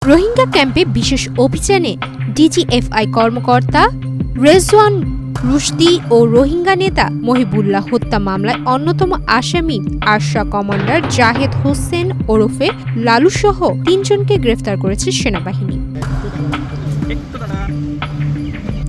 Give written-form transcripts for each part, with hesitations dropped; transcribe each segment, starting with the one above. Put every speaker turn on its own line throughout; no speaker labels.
রোহিঙ্গা ক্যাম্পে বিশেষ অভিযানে ডিজিএফআই কর্মকর্তা রেজওয়ান রুশদি ও রোহিঙ্গা নেতা মহিবুল্লাহ হত্যা মামলায় অন্যতম আসামি আরশা কমান্ডার জাহেদ হোসেন ওরফে লালুসহ ৩ জনকে গ্রেফতার করেছে সেনাবাহিনী।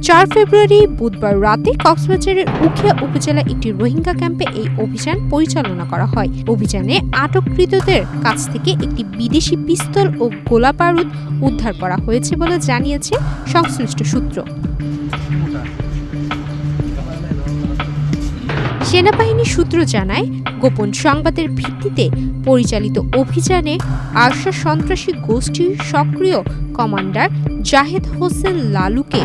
৪ ফেব্রুয়ারি বুধবার রাতে কক্সবাজারের উখিয়া উপজেলা একটি রোহিঙ্গা ক্যাম্পে এই অভিযান পরিচালনা করা হয়। অভিযানে আটককৃতদের কাছ থেকে একটি বিদেশি পিস্তল ও গোলাবারুদ উদ্ধার করা হয়েছে বলে জানিয়েছে সংশ্লিষ্ট সূত্র। সেনাবাহিনী সূত্র জানায়, গোপন সংবাদের ভিত্তিতে পরিচালিত অভিযানে আরশা সন্ত্রাসী গোষ্ঠীর সক্রিয় কমান্ডার জাহেদ হোসেন লালুকে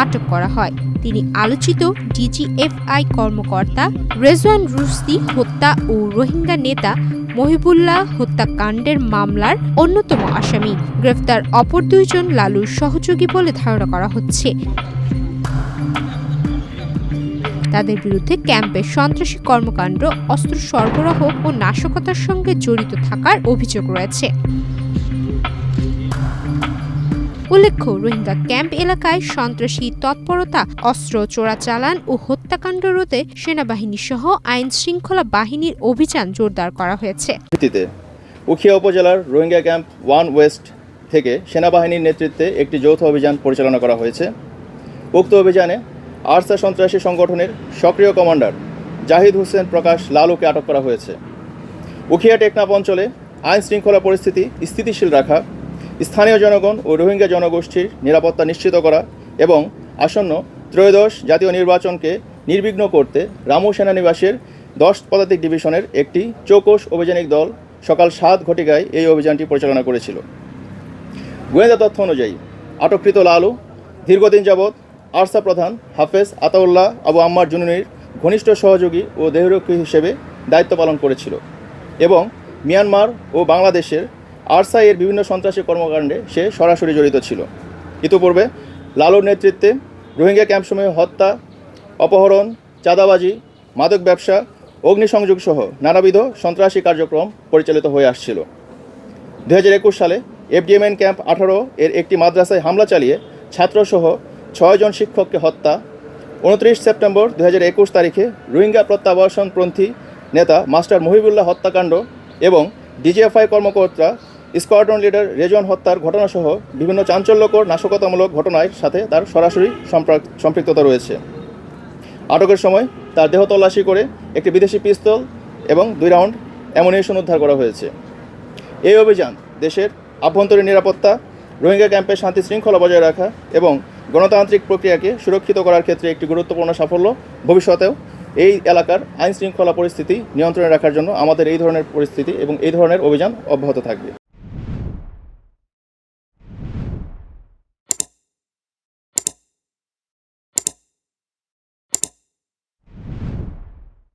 আটক করা হয়। তিনি আলোচিত ডিজিএফআই কর্মকর্তা রেজওয়ান রুশদি হত্যা ও রোহিঙ্গা নেতা মহিবুল্লাহ হত্যাকাণ্ডের মামলার অন্যতম আসামি। গ্রেফতার অপর ২ জন লালুর সহযোগী বলে ধারণা করা হচ্ছে। তাদের বিরুদ্ধে ক্যাম্পে সন্ত্রাসী কর্মকাণ্ড, অস্ত্র সরবরাহ ও নাশকতার সঙ্গে জড়িত থাকার অভিযোগ রয়েছে। উল্লেখ্য, রোহিঙ্গা ক্যাম্প এলাকায় সন্ত্রাসী তৎপরতা, অস্ত্র চোরাচালান ও হত্যাকাণ্ড রোধে সেনাবাহিনী সহ আইন শৃঙ্খলা বাহিনীর অভিযান জোরদার করা হয়েছে।
উখিয়া উপজেলার রোহিঙ্গা ক্যাম্প 1 ওয়েস্ট থেকে সেনাবাহিনীর নেতৃত্বে একটি যৌথ অভিযান পরিচালনা করা হয়েছে। উক্ত অভিযানে আরসা সন্ত্রাসী সংগঠনের সক্রিয় কমান্ডার জাহিদ হোসেন প্রকাশ লালুকে আটক করা হয়েছে। উখিয়া টেকনাফ অঞ্চলে আইন শৃঙ্খলা পরিস্থিতি স্থিতিশীল রাখা, স্থানীয় জনগণ ও রোহিঙ্গা জনগোষ্ঠীর নিরাপত্তা নিশ্চিত করা এবং আসন্ন ত্রয়োদশ জাতীয় নির্বাচনকে নির্বিঘ্ন করতে রামু সেনানিবাসের 10 পদাতিক ডিভিশনের একটি চৌকস অভিযানিক দল সকাল 7 ঘটিকায় এই অভিযানটি পরিচালনা করেছিল। গোয়েন্দা তথ্য অনুযায়ী আটককৃত লালু দীর্ঘদিন যাবৎ আরসা প্রধান হাফেজ আতাউল্লাহ আবু আম্মার জুনুনির ঘনিষ্ঠ সহযোগী ও দেহরক্ষী হিসেবে দায়িত্ব পালন করেছিল এবং মিয়ানমার ও বাংলাদেশের আরসা এর বিভিন্ন সন্ত্রাসী কর্মকাণ্ডে সে সরাসরি জড়িত ছিল। ইতিপূর্বে লালুর নেতৃত্বে রোহিঙ্গা ক্যাম্পসমূহে হত্যা, অপহরণ, চাঁদাবাজি, মাদক ব্যবসা, অগ্নিসংযোগ সহ নানাবিধ সন্ত্রাসী কার্যক্রম পরিচালিত হয়ে আসছিল। 2021 সালে এফডিএমএন ক্যাম্প 18 এর একটি মাদ্রাসায় হামলা চালিয়ে ছাত্রসহ 6 জন শিক্ষককে হত্যা, 29 সেপ্টেম্বর 2021 তারিখে রোহিঙ্গা প্রত্যাবাসনপন্থী নেতা মাস্টার মহিবুল্লাহ হত্যাকাণ্ড এবং ডিজিএফআই কর্মকর্তা স্কোয়াড্রন লিডার রেজওয়ান হত্যার ঘটনাসহ বিভিন্ন চাঞ্চল্যকর নাশকতামূলক ঘটনার সাথে তার সরাসরি সম্পৃক্ততা রয়েছে। আটকের সময় তার দেহ তল্লাশি করে একটি বিদেশি পিস্তল এবং 2 রাউন্ড অ্যামুনিশন উদ্ধার করা হয়েছে। এই অভিযান দেশের আভ্যন্তরীণ নিরাপত্তা, রোহিঙ্গা ক্যাম্পের শান্তি শৃঙ্খলা বজায় রাখা এবং গণতান্ত্রিক প্রক্রিয়াকে সুরক্ষিত করার ক্ষেত্রে একটি গুরুত্বপূর্ণ সাফল্য। ভবিষ্যতেও এই এলাকার আইন শৃঙ্খলা পরিস্থিতি নিয়ন্ত্রণে রাখার জন্য আমাদের এই ধরনের পরিস্থিতি এবং এই ধরনের অভিযান অব্যাহত থাকবে।